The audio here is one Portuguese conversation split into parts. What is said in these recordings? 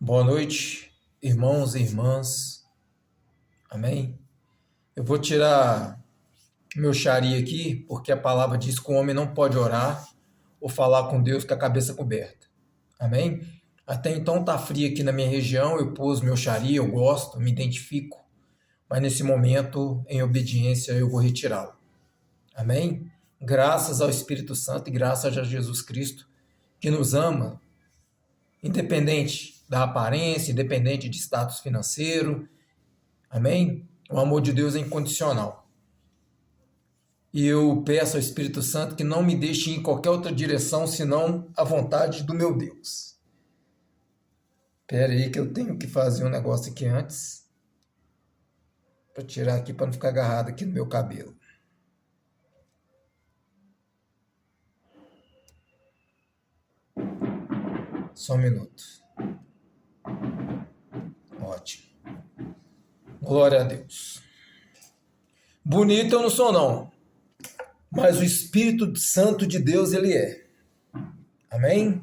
Boa noite, irmãos e irmãs. Amém? Eu vou tirar meu chari aqui, porque a palavra diz que o homem não pode orar ou falar com Deus com a cabeça coberta. Amém? Até então tá frio aqui na minha região, eu pus meu chari, eu gosto, me identifico, mas nesse momento, em obediência, eu vou retirá-lo. Amém? Graças ao Espírito Santo e graças a Jesus Cristo, que nos ama, independente da aparência, independente de status financeiro. Amém? O amor de Deus é incondicional. E eu peço ao Espírito Santo que não me deixe ir em qualquer outra direção senão a vontade do meu Deus. Espera aí que eu tenho que fazer um negócio aqui antes. Para tirar aqui para não ficar agarrado aqui no meu cabelo. Só um minuto. Ótimo. Glória a Deus. Bonito eu não sou não. Mas o Espírito Santo de Deus, ele é. Amém?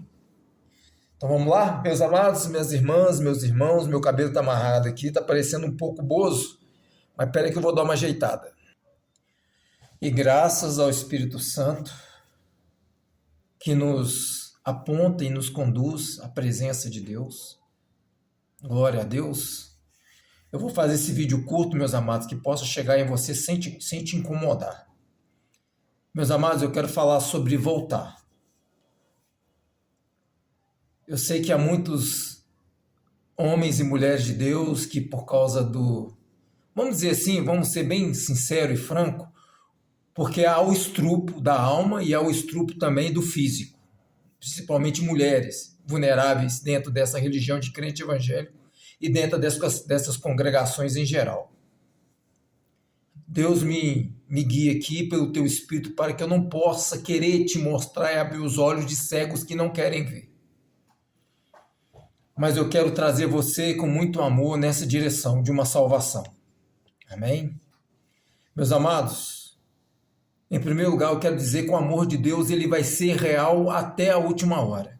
Então vamos lá, meus amados, minhas irmãs, meus irmãos, meu cabelo está amarrado aqui, está parecendo um pouco bozo, mas espera que eu vou dar uma ajeitada. E graças ao Espírito Santo, que nos aponta e nos conduz à presença de Deus, glória a Deus, eu vou fazer esse vídeo curto, meus amados, que possa chegar em você sem te incomodar. Meus amados, eu quero falar sobre voltar. Eu sei que há muitos homens e mulheres de Deus que por causa vamos dizer assim, vamos ser bem sincero e franco, porque há o estrupo da alma e há o estrupo também do físico, principalmente mulheres vulneráveis dentro dessa religião de crente evangélico e dentro dessas congregações em geral. Deus me guia aqui pelo teu Espírito para que eu não possa querer te mostrar e abrir os olhos de cegos que não querem ver. Mas eu quero trazer você com muito amor nessa direção de uma salvação. Amém? Meus amados, em primeiro lugar eu quero dizer que o amor de Deus ele vai ser real até a última hora.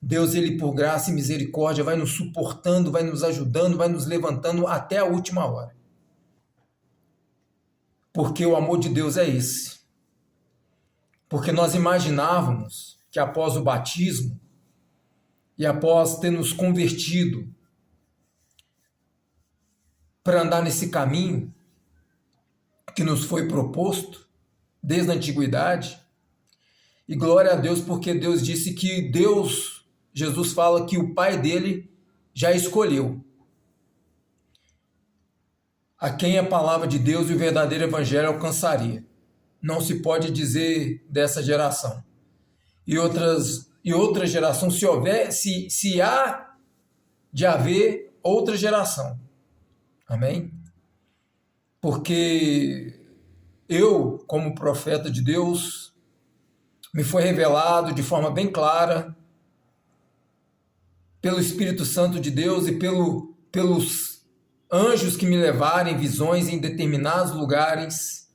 Deus, ele por graça e misericórdia vai nos suportando, vai nos ajudando, vai nos levantando até a última hora. Porque o amor de Deus é esse. Porque nós imaginávamos que após o batismo e após ter nos convertido para andar nesse caminho que nos foi proposto desde a antiguidade, e glória a Deus porque Deus disse que Jesus fala que o Pai dele já escolheu a quem a palavra de Deus e o verdadeiro evangelho alcançaria. Não se pode dizer dessa geração. E outra geração, se há de haver outra geração. Amém? Porque eu, como profeta de Deus, me foi revelado de forma bem clara pelo Espírito Santo de Deus e pelos anjos que me levaram em visões em determinados lugares.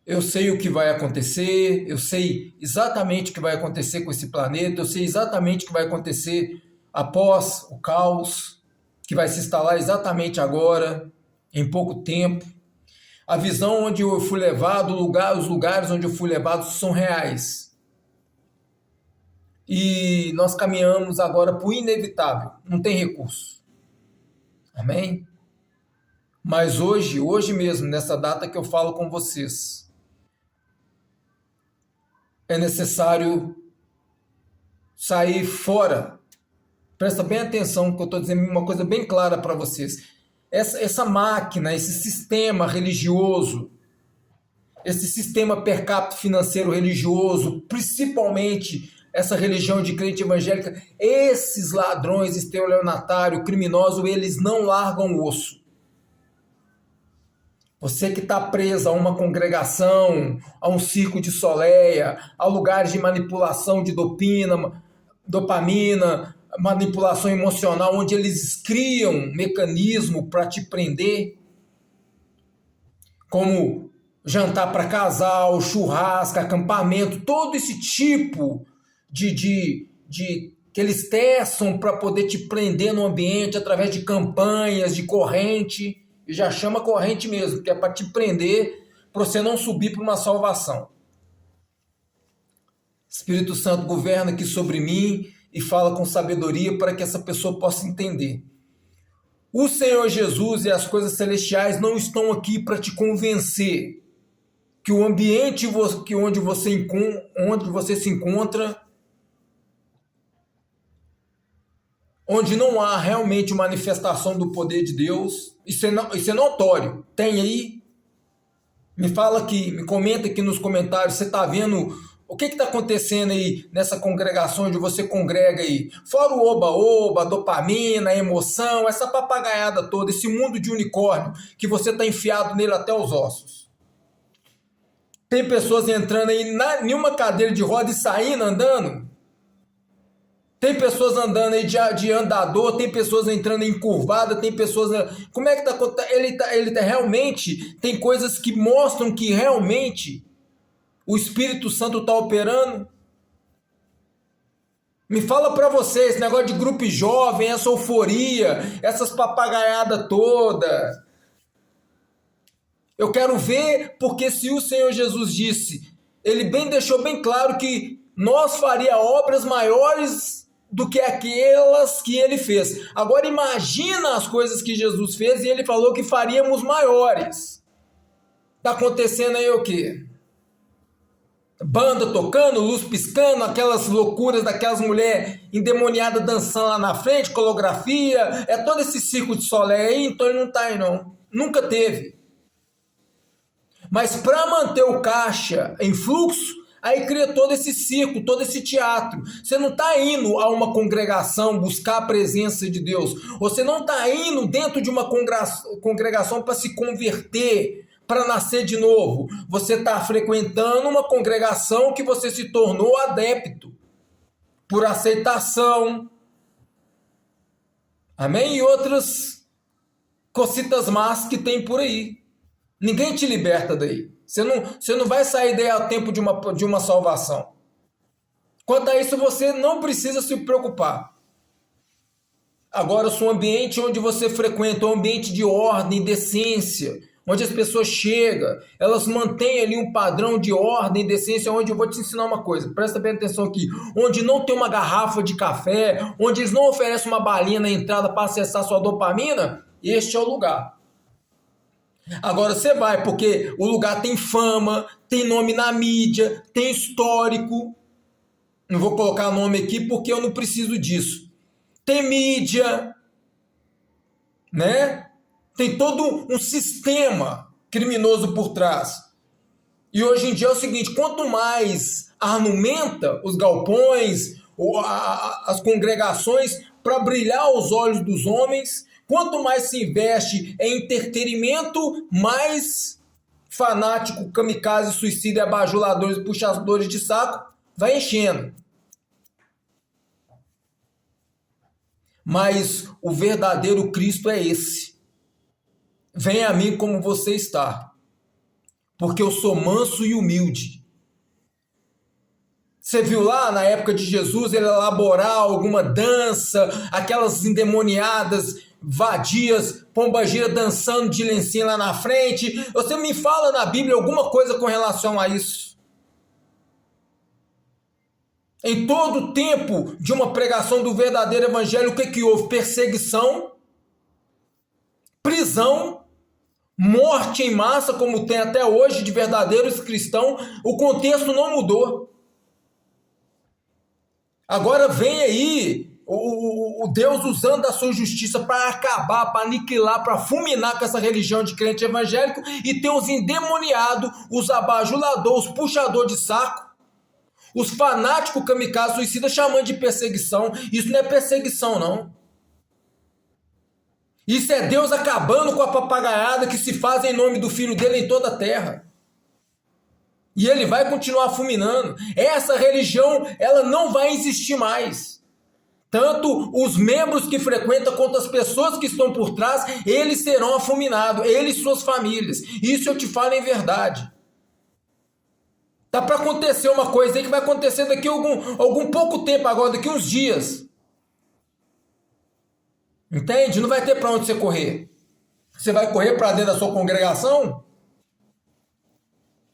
Eu sei o que vai acontecer, eu sei exatamente o que vai acontecer com esse planeta, eu sei exatamente o que vai acontecer após o caos, que vai se instalar exatamente agora, em pouco tempo. A visão onde eu fui levado, os lugares onde eu fui levado são reais. E nós caminhamos agora para o inevitável, não tem recurso. Amém? Mas hoje mesmo, nessa data que eu falo com vocês, é necessário sair fora. Presta bem atenção que eu estou dizendo uma coisa bem clara para vocês. Essa máquina, esse sistema religioso, esse sistema per capita financeiro religioso, principalmente essa religião de crente evangélica, esses ladrões, estelionatários, criminosos, eles não largam o osso. Você que está preso a uma congregação, a um circo de soleia, a lugares de manipulação de dopamina, manipulação emocional, onde eles criam mecanismo para te prender, como jantar para casal, churrasco, acampamento, todo esse tipo de que eles teçam para poder te prender no ambiente através de campanhas, de corrente, e já chama corrente mesmo, que é para te prender, para você não subir para uma salvação. Espírito Santo governa aqui sobre mim e fala com sabedoria para que essa pessoa possa entender. O Senhor Jesus e as coisas celestiais não estão aqui para te convencer que o ambiente onde você se encontra, onde não há realmente manifestação do poder de Deus, isso é notório. Tem aí? Me fala aqui, me comenta aqui nos comentários, você está vendo o que está acontecendo aí nessa congregação onde você congrega aí? Fora o oba-oba, dopamina, emoção, essa papagaiada toda, esse mundo de unicórnio que você está enfiado nele até os ossos. Tem pessoas entrando aí em uma cadeira de roda e saindo andando. Tem pessoas andando aí de andador, tem pessoas entrando em curvada, tem pessoas... Como é que está? Ele realmente tem coisas que mostram que realmente o Espírito Santo está operando. Me fala para você, esse negócio de grupo jovem, essa euforia, essas papagaiadas toda. Eu quero ver, porque se o Senhor Jesus disse, ele deixou bem claro que nós faria obras maiores do que aquelas que ele fez. Agora imagina as coisas que Jesus fez e ele falou que faríamos maiores. Está acontecendo aí o quê? Banda tocando, luz piscando, aquelas loucuras daquelas mulheres endemoniadas dançando lá na frente, coreografia, é todo esse circo de solé aí, então ele não está aí não. Nunca teve. Mas para manter o caixa em fluxo, aí cria todo esse circo, todo esse teatro. Você não está indo a uma congregação buscar a presença de Deus. Você não está indo dentro de uma congregação para se converter, para nascer de novo. Você está frequentando uma congregação que você se tornou adepto por aceitação. Amém? E outras cositas más que tem por aí. Ninguém te liberta daí. Você não vai sair daí a tempo de uma salvação. Quanto a isso, você não precisa se preocupar. Agora, se o ambiente onde você frequenta, um ambiente de ordem, decência, onde as pessoas chegam, elas mantêm ali um padrão de ordem, decência, onde eu vou te ensinar uma coisa, presta bem atenção aqui, onde não tem uma garrafa de café, onde eles não oferecem uma balinha na entrada para acessar sua dopamina, este é o lugar. Agora você vai, porque o lugar tem fama, tem nome na mídia, tem histórico. Não vou colocar nome aqui porque eu não preciso disso. Tem mídia, né? Tem todo um sistema criminoso por trás. E hoje em dia é o seguinte, quanto mais aumenta os galpões, as congregações, para brilhar os olhos dos homens, quanto mais se investe em entretenimento, mais fanático, kamikaze, suicida, abajuladores, puxadores de saco, vai enchendo. Mas o verdadeiro Cristo é esse. Venha a mim como você está, porque eu sou manso e humilde. Você viu lá na época de Jesus ele elaborar alguma dança, aquelas endemoniadas, vadias, pombagira dançando de lencinho lá na frente? Você me fala na Bíblia alguma coisa com relação a isso? Em todo o tempo de uma pregação do verdadeiro evangelho, o que houve? Perseguição, prisão, morte em massa, como tem até hoje de verdadeiros cristãos. O contexto não mudou. Agora vem aí o Deus usando da sua justiça para acabar, para aniquilar, para fulminar com essa religião de crente evangélico, e tem os endemoniados, os abajuladores, os puxadores de saco, os fanáticos kamikaze suicidas chamando de perseguição. Isso não é perseguição, não. Isso é Deus acabando com a papagaiada que se faz em nome do Filho dele em toda a terra. E ele vai continuar fulminando. Essa religião, ela não vai existir mais. Tanto os membros que frequentam quanto as pessoas que estão por trás, eles serão fulminados, eles e suas famílias. Isso eu te falo em verdade. Tá para acontecer uma coisa aí que vai acontecer daqui a algum pouco tempo agora, daqui a uns dias. Entende? Não vai ter para onde você correr. Você vai correr para dentro da sua congregação?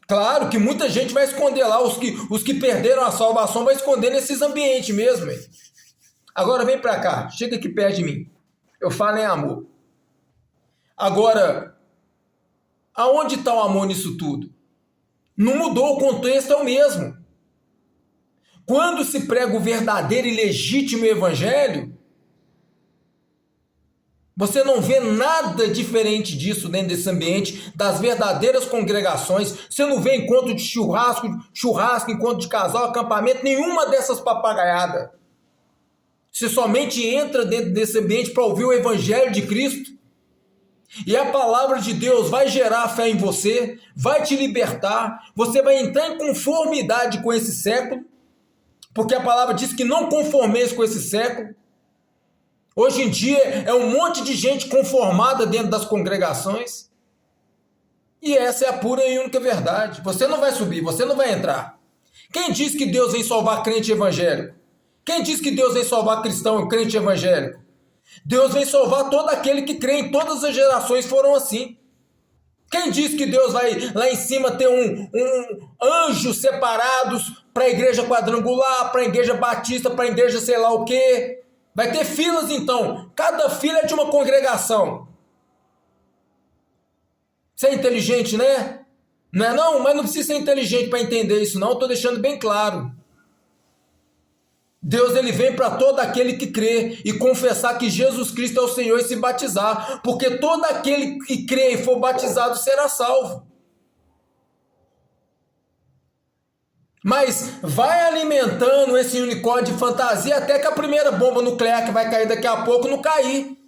Claro que muita gente vai esconder lá, os que perderam a salvação vai esconder nesses ambientes mesmo. Hein? Agora vem para cá, chega aqui perto de mim. Eu falo em amor. Agora, aonde está o amor nisso tudo? Não mudou, o contexto é o mesmo. Quando se prega o verdadeiro e legítimo evangelho, você não vê nada diferente disso dentro desse ambiente, das verdadeiras congregações. Você não vê encontro de churrasco, encontro de casal, acampamento, nenhuma dessas papagaiadas. Você somente entra dentro desse ambiente para ouvir o evangelho de Cristo. E a palavra de Deus vai gerar fé em você, vai te libertar, você vai entrar em conformidade com esse século, porque a palavra diz que não conformeis com esse século. Hoje em dia é um monte de gente conformada dentro das congregações. E essa é a pura e única verdade. Você não vai subir, você não vai entrar. Quem diz que Deus vem salvar crente evangélico? Quem diz que Deus vem salvar cristão e crente evangélico? Deus vem salvar todo aquele que crê, em todas as gerações foram assim. Quem diz que Deus vai lá em cima ter um anjos separados para a igreja quadrangular, para a igreja batista, para a igreja sei lá o quê? Vai ter filas então, cada fila é de uma congregação. Você é inteligente, né? Não é não? Mas não precisa ser inteligente para entender isso não, estou deixando bem claro. Deus ele vem para todo aquele que crê e confessar que Jesus Cristo é o Senhor e se batizar, porque todo aquele que crê e for batizado será salvo. Mas vai alimentando esse unicórnio de fantasia até que a primeira bomba nuclear que vai cair daqui a pouco não cair.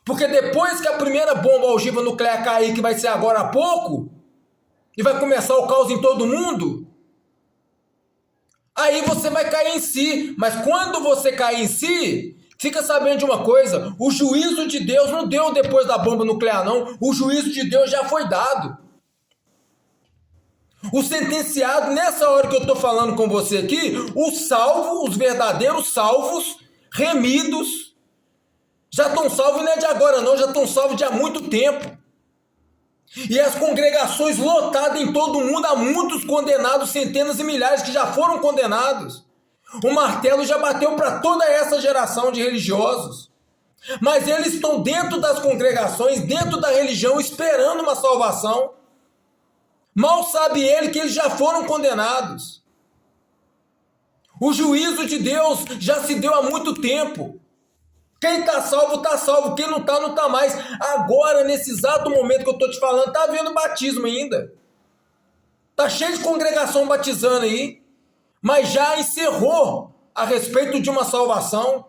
Porque depois que a primeira bomba ogiva nuclear cair, que vai ser agora há pouco, e vai começar o caos em todo mundo, aí você vai cair em si. Mas quando você cair em si, fica sabendo de uma coisa, o juízo de Deus não deu depois da bomba nuclear não, o juízo de Deus já foi dado. O sentenciado, nessa hora que eu estou falando com você aqui, os salvos, os verdadeiros salvos, remidos, já estão salvos não é de agora não, já estão salvos de há muito tempo. E as congregações lotadas em todo o mundo, há muitos condenados, centenas e milhares que já foram condenados. O martelo já bateu para toda essa geração de religiosos. Mas eles estão dentro das congregações, dentro da religião, esperando uma salvação. Mal sabe ele que eles já foram condenados. O juízo de Deus já se deu há muito tempo. Quem está salvo, está salvo. Quem não está, não está mais. Agora, nesse exato momento que eu estou te falando, está havendo batismo ainda. Está cheio de congregação batizando aí. Mas já encerrou a respeito de uma salvação.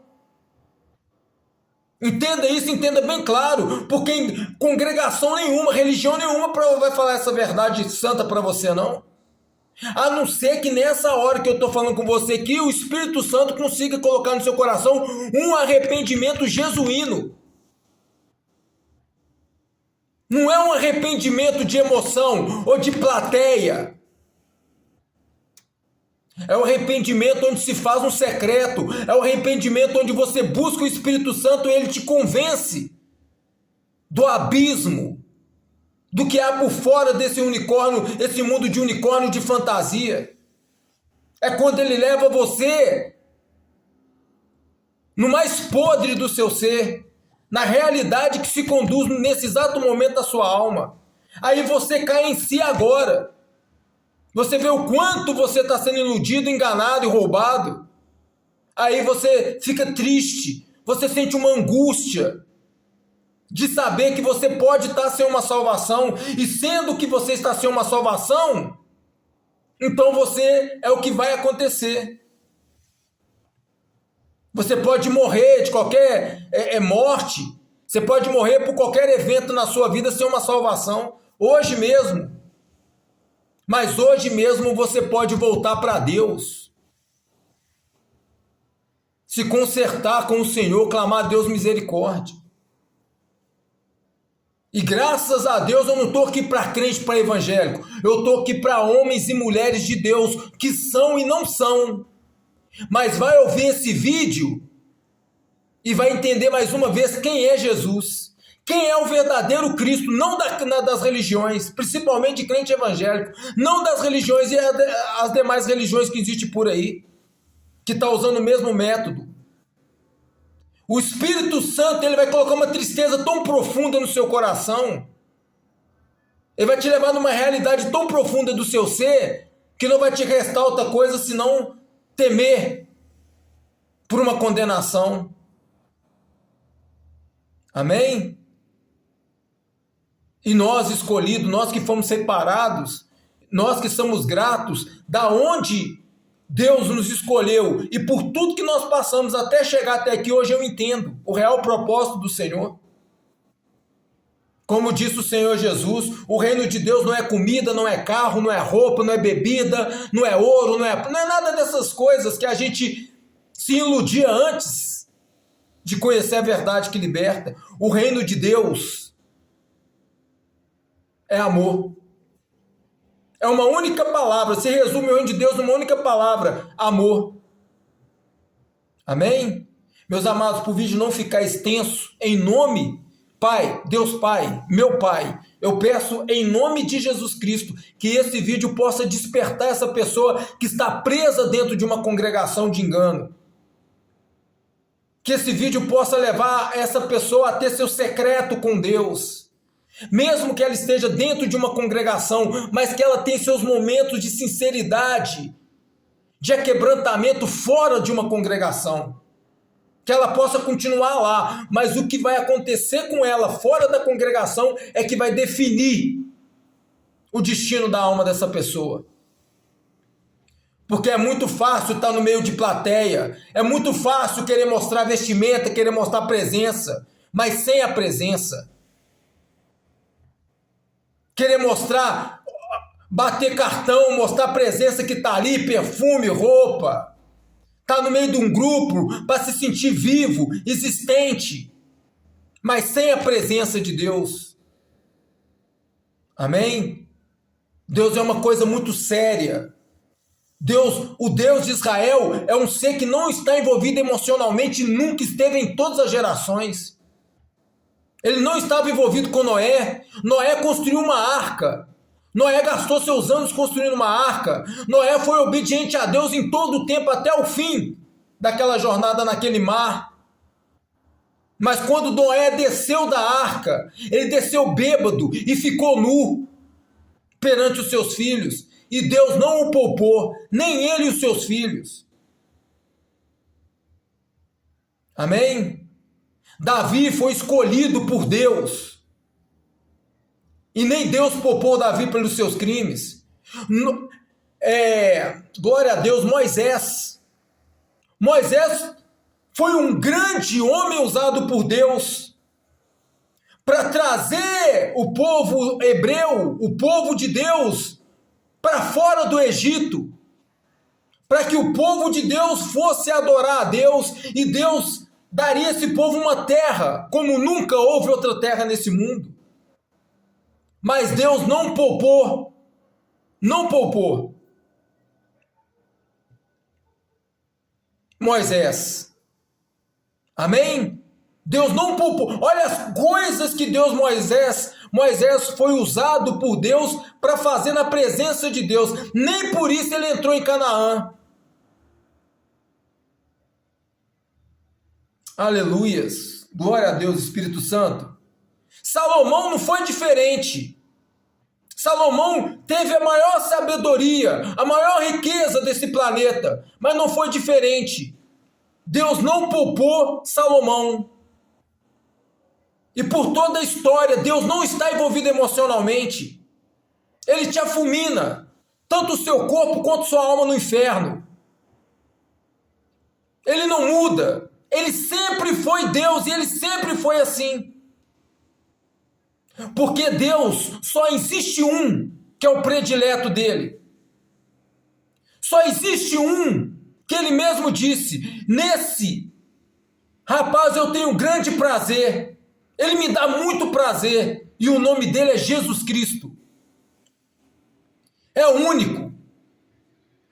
Entenda isso, entenda bem claro. Porque congregação nenhuma, religião nenhuma vai falar essa verdade santa para você, não. A não ser que nessa hora que eu estou falando com você aqui, o Espírito Santo consiga colocar no seu coração um arrependimento genuíno. Não é um arrependimento de emoção ou de plateia. É o arrependimento onde se faz um secreto. É o arrependimento onde você busca o Espírito Santo e ele te convence do abismo, do que há por fora desse unicórnio, esse mundo de unicórnio de fantasia. É quando ele leva você no mais podre do seu ser, na realidade que se conduz nesse exato momento da sua alma. Aí você cai em si agora. Você vê o quanto você está sendo iludido, enganado e roubado. Aí você fica triste, você sente uma angústia de saber que você pode estar sem uma salvação, e sendo que você está sem uma salvação, então você é o que vai acontecer. Você pode morrer de qualquer morte, você pode morrer por qualquer evento na sua vida sem uma salvação, hoje mesmo. Mas hoje mesmo você pode voltar para Deus, se consertar com o Senhor, clamar a Deus misericórdia. E graças a Deus eu não estou aqui para crente, para evangélico. Eu estou aqui para homens e mulheres de Deus que são e não são. Mas vai ouvir esse vídeo e vai entender mais uma vez quem é Jesus, quem é o verdadeiro Cristo, não das religiões, principalmente de crente evangélico, não das religiões e as demais religiões que existem por aí, que está usando o mesmo método. O Espírito Santo, ele vai colocar uma tristeza tão profunda no seu coração, ele vai te levar numa realidade tão profunda do seu ser, que não vai te restar outra coisa senão temer por uma condenação. Amém? E nós escolhidos, nós que fomos separados, nós que somos gratos, da onde Deus nos escolheu e por tudo que nós passamos até chegar até aqui, hoje eu entendo o real propósito do Senhor. Como disse o Senhor Jesus, o reino de Deus não é comida, não é carro, não é roupa, não é bebida, não é ouro, não é nada dessas coisas que a gente se iludia antes de conhecer a verdade que liberta. O reino de Deus é amor. É uma única palavra, se resume o reino de Deus numa única palavra, amor. Amém? Meus amados, para o vídeo não ficar extenso, em nome, Pai, Deus Pai, meu Pai, eu peço em nome de Jesus Cristo, que esse vídeo possa despertar essa pessoa que está presa dentro de uma congregação de engano. Que esse vídeo possa levar essa pessoa a ter seu secreto com Deus. Mesmo que ela esteja dentro de uma congregação, mas que ela tenha seus momentos de sinceridade, de aquebrantamento fora de uma congregação. Que ela possa continuar lá, mas o que vai acontecer com ela fora da congregação é que vai definir o destino da alma dessa pessoa. Porque é muito fácil estar no meio de plateia, é muito fácil querer mostrar vestimenta, querer mostrar presença, mas sem a presença. Querer mostrar, bater cartão, mostrar a presença que está ali, perfume, roupa. Está no meio de um grupo para se sentir vivo, existente, mas sem a presença de Deus. Amém? Deus é uma coisa muito séria. Deus, o Deus de Israel é um ser que não está envolvido emocionalmente, nunca esteve em todas as gerações. Ele não estava envolvido com Noé. Noé construiu uma arca. Noé gastou seus anos construindo uma arca. Noé foi obediente a Deus em todo o tempo, até o fim daquela jornada naquele mar. Mas quando Noé desceu da arca, ele desceu bêbado e ficou nu perante os seus filhos. E Deus não o poupou, nem ele e os seus filhos. Amém? Davi foi escolhido por Deus. E nem Deus poupou Davi pelos seus crimes. Glória a Deus, Moisés foi um grande homem usado por Deus para trazer o povo hebreu, o povo de Deus, para fora do Egito, para que o povo de Deus fosse adorar a Deus, e Deus daria a esse povo uma terra, como nunca houve outra terra nesse mundo. Mas Deus não poupou Moisés. Amém? Deus não poupou. Olha as coisas que Moisés foi usado por Deus para fazer na presença de Deus. Nem por isso ele entrou em Canaã. Aleluias. Glória a Deus, Espírito Santo. Salomão não foi diferente. Salomão teve a maior sabedoria, a maior riqueza desse planeta, mas não foi diferente. Deus não poupou Salomão. E por toda a história, Deus não está envolvido emocionalmente. Ele te afumina, tanto o seu corpo quanto sua alma no inferno. Ele não muda. Ele sempre foi Deus e ele sempre foi assim. Porque Deus só existe um, que é o predileto dele. Só existe um, que ele mesmo disse: nesse rapaz eu tenho grande prazer. Ele me dá muito prazer. E o nome dele é Jesus Cristo. É o único.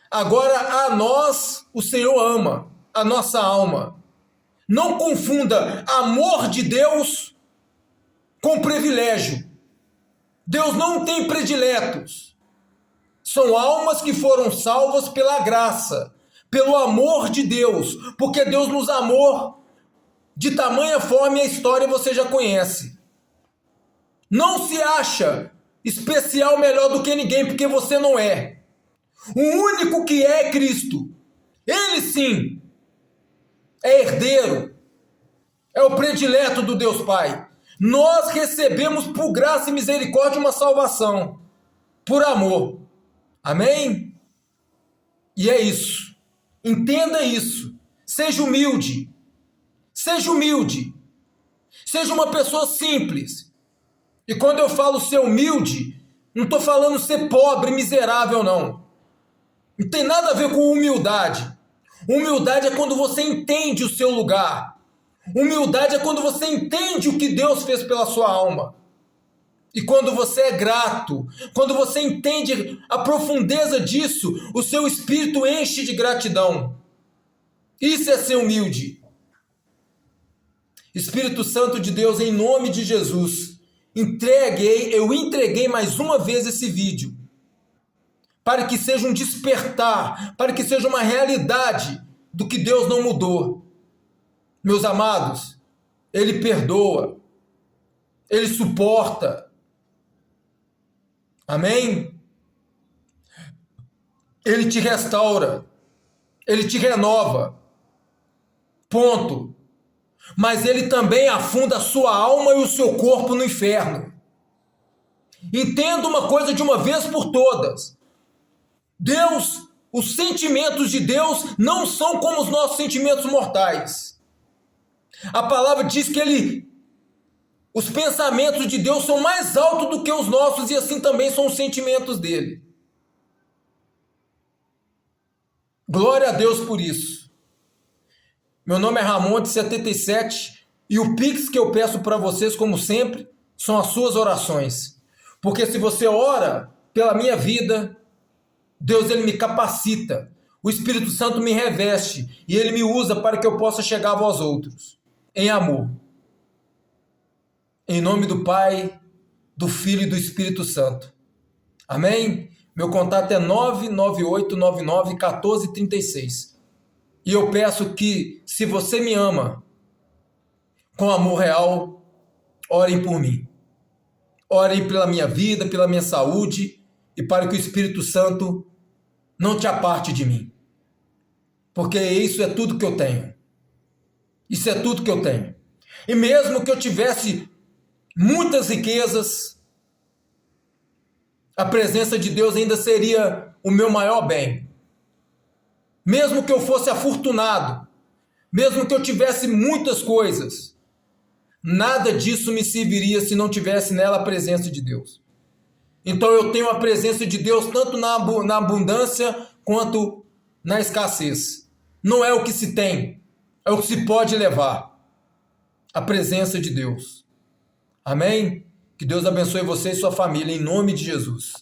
Agora a nós o Senhor ama, a nossa alma. Não confunda amor de Deus com privilégio. Deus não tem prediletos. São almas que foram salvas pela graça, pelo amor de Deus, porque Deus nos amou de tamanha forma e a história você já conhece. Não se acha especial melhor do que ninguém, porque você não é. O único que é Cristo. Ele sim é herdeiro, é o predileto do Deus Pai. Nós recebemos por graça e misericórdia uma salvação, por amor. Amém? E é isso. Entenda isso. Seja humilde. Seja humilde. Seja uma pessoa simples. E quando eu falo ser humilde, não estou falando ser pobre, miserável, não. Não tem nada a ver com humildade. Humildade é quando você entende o seu lugar. Humildade é quando você entende o que Deus fez pela sua alma. E quando você é grato, quando você entende a profundeza disso, o seu espírito enche de gratidão. Isso é ser humilde. Espírito Santo de Deus, em nome de Jesus, eu entreguei mais uma vez esse vídeo, para que seja um despertar, para que seja uma realidade do que Deus não mudou. Meus amados, Ele perdoa, Ele suporta. Amém? Ele te restaura, Ele te renova. Ponto. Mas Ele também afunda a sua alma e o seu corpo no inferno. Entenda uma coisa de uma vez por todas. Deus, os sentimentos de Deus não são como os nossos sentimentos mortais. A palavra diz que os pensamentos de Deus são mais altos do que os nossos e assim também são os sentimentos dele. Glória a Deus por isso. Meu nome é Ramonte77 e o Pix que eu peço para vocês, como sempre, são as suas orações. Porque se você ora pela minha vida, Deus ele me capacita, o Espírito Santo me reveste e ele me usa para que eu possa chegar a vós outros, em amor. Em nome do Pai, do Filho e do Espírito Santo. Amém? Meu contato é 998991436. E eu peço que, se você me ama, com amor real, orem por mim. Orem pela minha vida, pela minha saúde e para que o Espírito Santo não te aparte de mim. Porque isso é tudo que eu tenho. Isso é tudo que eu tenho. E mesmo que eu tivesse muitas riquezas, a presença de Deus ainda seria o meu maior bem. Mesmo que eu fosse afortunado, mesmo que eu tivesse muitas coisas, nada disso me serviria se não tivesse nela a presença de Deus. Então eu tenho a presença de Deus tanto na abundância quanto na escassez. Não é o que se tem, é o que se pode levar. A presença de Deus. Amém? Que Deus abençoe você e sua família em nome de Jesus.